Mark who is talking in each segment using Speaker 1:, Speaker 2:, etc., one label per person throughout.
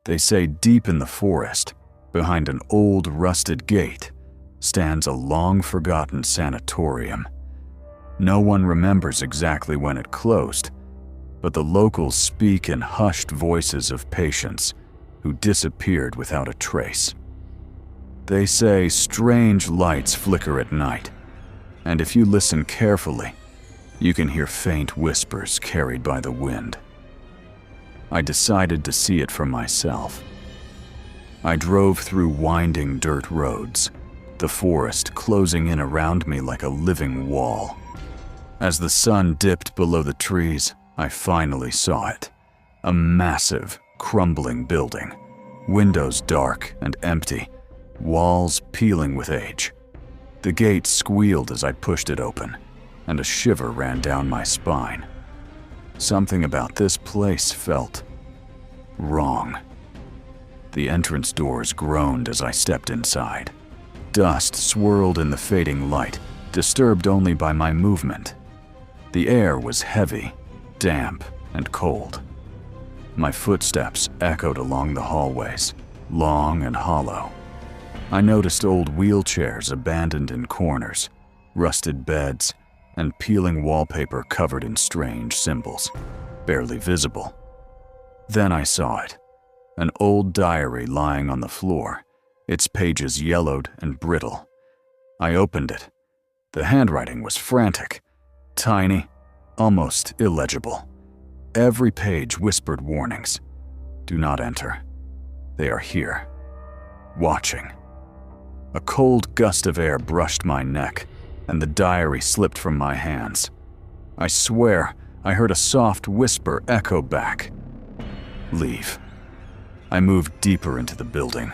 Speaker 1: They say deep in the forest, behind an old rusted gate, stands a long-forgotten sanatorium. No one remembers exactly when it closed, but the locals speak in hushed voices of patients who disappeared without a trace. They say strange lights flicker at night, and if you listen carefully, you can hear faint whispers carried by the wind. I decided to see it for myself. I drove through winding dirt roads, the forest closing in around me like a living wall. As the sun dipped below the trees, I finally saw it. A massive, crumbling building, windows dark and empty, walls peeling with age. The gate squealed as I pushed it open, and a shiver ran down my spine. Something about this place felt wrong. The entrance doors groaned as I stepped inside. Dust swirled in the fading light, disturbed only by my movement. The air was heavy, damp, and cold. My footsteps echoed along the hallways, long and hollow. I noticed old wheelchairs abandoned in corners, rusted beds, and peeling wallpaper covered in strange symbols, barely visible. Then I saw it, an old diary lying on the floor, its pages yellowed and brittle. I opened it. The handwriting was frantic, tiny, almost illegible. Every page whispered warnings. Do not enter. They are here, watching. A cold gust of air brushed my neck, and the diary slipped from my hands. I swear I heard a soft whisper echo back. Leave. I moved deeper into the building.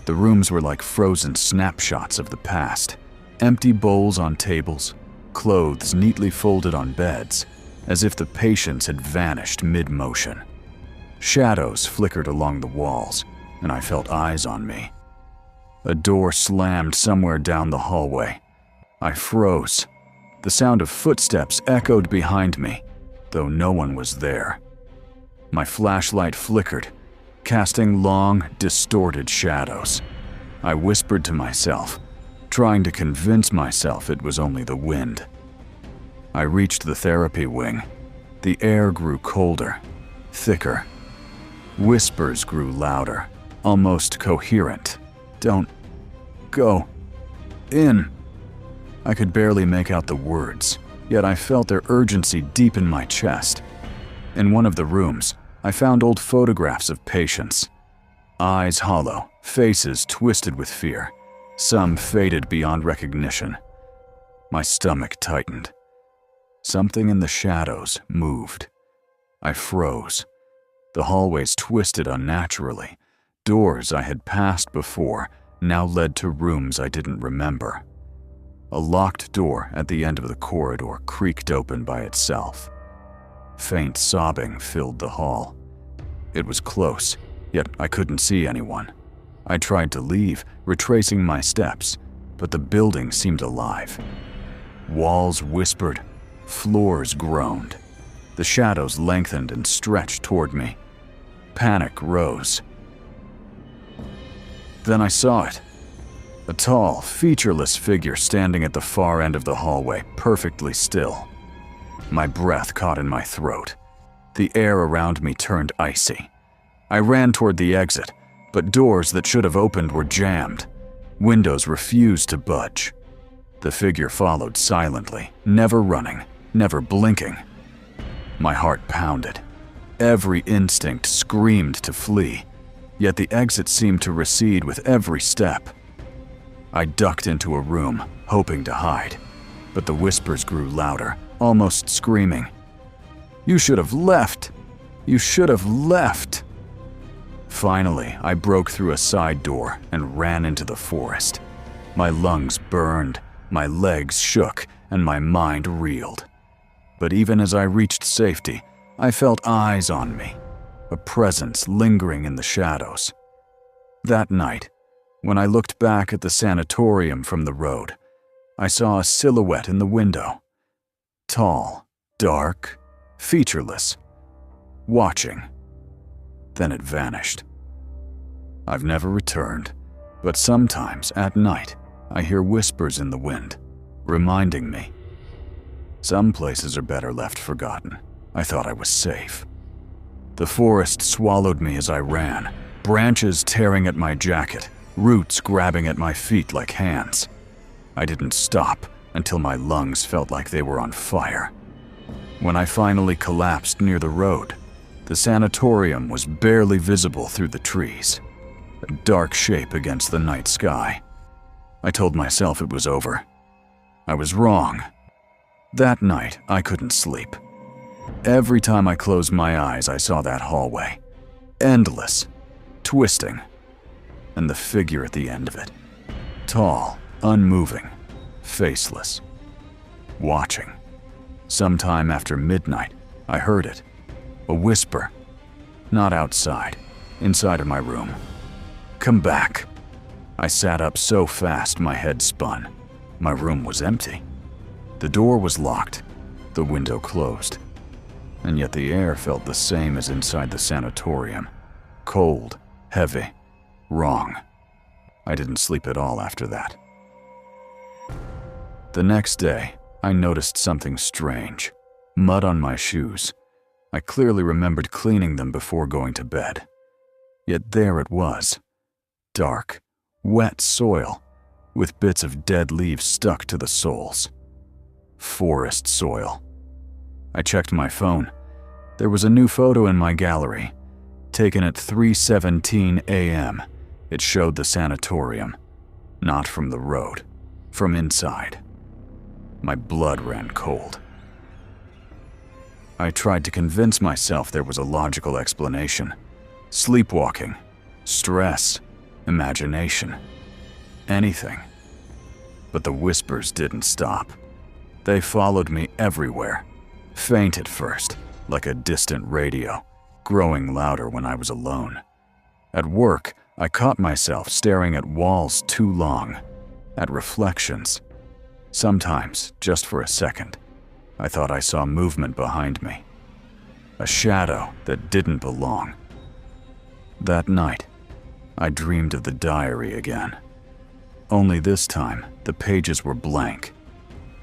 Speaker 1: The rooms were like frozen snapshots of the past. Empty bowls on tables, clothes neatly folded on beds, as if the patients had vanished mid-motion. Shadows flickered along the walls, and I felt eyes on me. A door slammed somewhere down the hallway. I froze. The sound of footsteps echoed behind me, though no one was there. My flashlight flickered, casting long, distorted shadows. I whispered to myself, trying to convince myself it was only the wind. I reached the therapy wing. The air grew colder, thicker. Whispers grew louder, almost coherent. Don't go in. I could barely make out the words, yet I felt their urgency deep in my chest. In one of the rooms, I found old photographs of patients. Eyes hollow, faces twisted with fear, some faded beyond recognition. My stomach tightened. Something in the shadows moved. I froze. The hallways twisted unnaturally. Doors I had passed before now led to rooms I didn't remember. A locked door at the end of the corridor creaked open by itself. Faint sobbing filled the hall. It was close, yet I couldn't see anyone. I tried to leave, retracing my steps, but the building seemed alive. Walls whispered, floors groaned. The shadows lengthened and stretched toward me. Panic rose. Then I saw it. A tall, featureless figure standing at the far end of the hallway, perfectly still. My breath caught in my throat. The air around me turned icy. I ran toward the exit, but doors that should have opened were jammed. Windows refused to budge. The figure followed silently, never running, never blinking. My heart pounded. Every instinct screamed to flee, yet the exit seemed to recede with every step. I ducked into a room, hoping to hide, but the whispers grew louder, almost screaming. "You should have left! You should have left!" Finally, I broke through a side door and ran into the forest. My lungs burned, my legs shook, and my mind reeled. But even as I reached safety, I felt eyes on me, a presence lingering in the shadows. That night, when I looked back at the sanatorium from the road, I saw a silhouette in the window. Tall, dark, featureless, watching. Then it vanished. I've never returned, but sometimes at night I hear whispers in the wind, reminding me. Some places are better left forgotten. I thought I was safe. The forest swallowed me as I ran, branches tearing at my jacket, roots grabbing at my feet like hands. I didn't stop until my lungs felt like they were on fire. When I finally collapsed near the road, the sanatorium was barely visible through the trees, a dark shape against the night sky. I told myself it was over. I was wrong. That night, I couldn't sleep. Every time I closed my eyes, I saw that hallway. Endless, twisting, and the figure at the end of it. Tall, unmoving, faceless. Watching. Sometime after midnight, I heard it. A whisper. Not outside, inside of my room. Come back. I sat up so fast my head spun. My room was empty. The door was locked, the window closed. And yet the air felt the same as inside the sanatorium. Cold, heavy, wrong. I didn't sleep at all after that. The next day, I noticed something strange. Mud on my shoes. I clearly remembered cleaning them before going to bed. Yet there it was. Dark, wet soil, with bits of dead leaves stuck to the soles. Forest soil. I checked my phone. There was a new photo in my gallery, taken at 3:17 a.m. It showed the sanatorium, not from the road, from inside. My blood ran cold. I tried to convince myself there was a logical explanation. Sleepwalking, stress, imagination, anything. But the whispers didn't stop. They followed me everywhere. Faint at first, like a distant radio, growing louder when I was alone. At work, I caught myself staring at walls too long, at reflections. Sometimes, just for a second, I thought I saw movement behind me. A shadow that didn't belong. That night, I dreamed of the diary again. Only this time, the pages were blank.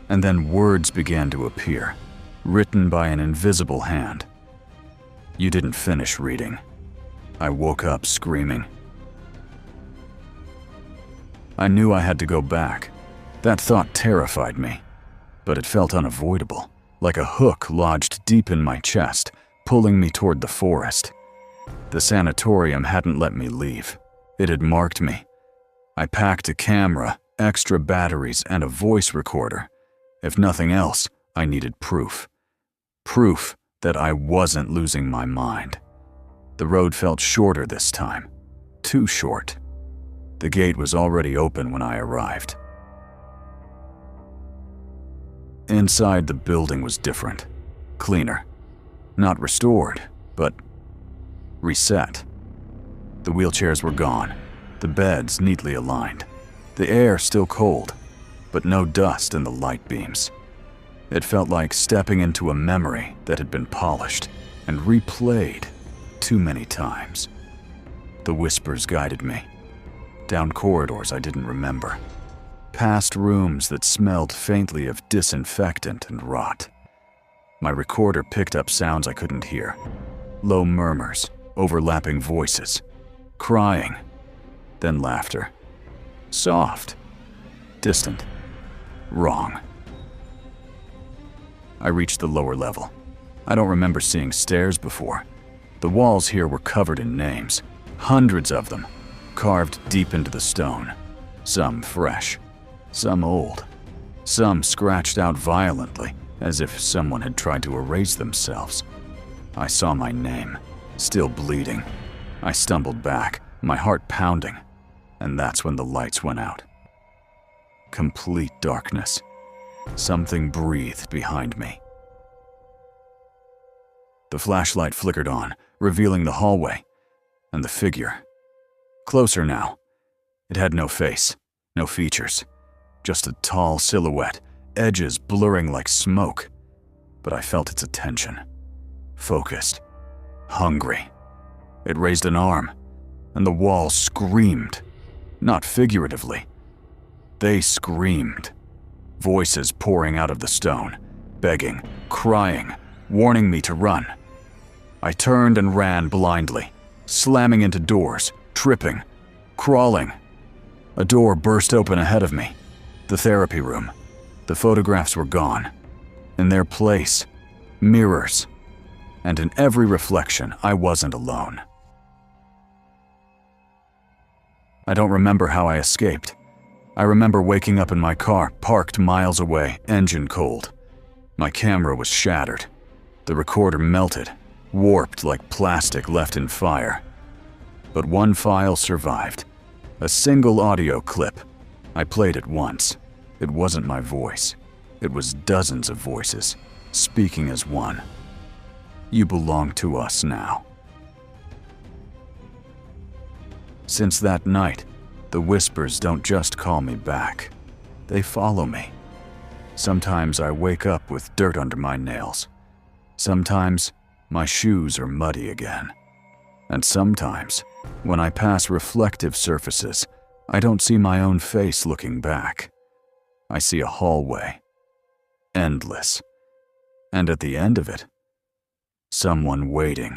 Speaker 1: And then words began to appear, written by an invisible hand. You didn't finish reading. I woke up screaming. I knew I had to go back. That thought terrified me, but it felt unavoidable, like a hook lodged deep in my chest, pulling me toward the forest. The sanatorium hadn't let me leave. It had marked me. I packed a camera, extra batteries, and a voice recorder. If nothing else, I needed proof. Proof that I wasn't losing my mind. The road felt shorter this time. Too short. The gate was already open when I arrived. Inside, the building was different. Cleaner. Not restored, but reset. The wheelchairs were gone. The beds neatly aligned. The air still cold, but no dust in the light beams. It felt like stepping into a memory that had been polished and replayed too many times. The whispers guided me. Down corridors I didn't remember. Past rooms that smelled faintly of disinfectant and rot. My recorder picked up sounds I couldn't hear. Low murmurs, overlapping voices. Crying. Then laughter. Soft. Distant. Wrong. I reached the lower level. I don't remember seeing stairs before. The walls here were covered in names. Hundreds of them, carved deep into the stone. Some fresh. Some old. Some scratched out violently, as if someone had tried to erase themselves. I saw my name, still bleeding. I stumbled back, my heart pounding, and that's when the lights went out. Complete darkness. Something breathed behind me. The flashlight flickered on, revealing the hallway, and the figure. Closer now. It had no face, no features. Just a tall silhouette, edges blurring like smoke. But I felt its attention. Focused. Hungry. It raised an arm. and the walls screamed. Not figuratively. They screamed. Voices pouring out of the stone, begging, crying, warning me to run. I turned and ran blindly, slamming into doors, tripping, crawling. A door burst open ahead of me. The therapy room. The photographs were gone. In their place, mirrors. And in every reflection, I wasn't alone. I don't remember how I escaped. I remember waking up in my car, parked miles away, engine cold. My camera was shattered. The recorder melted, warped like plastic left in fire. But one file survived. A single audio clip. I played it once. It wasn't my voice. It was dozens of voices, speaking as one. You belong to us now. Since that night, the whispers don't just call me back. They follow me. Sometimes I wake up with dirt under my nails. Sometimes my shoes are muddy again. And sometimes, when I pass reflective surfaces, I don't see my own face looking back. I see a hallway. Endless. And at the end of it, someone waiting.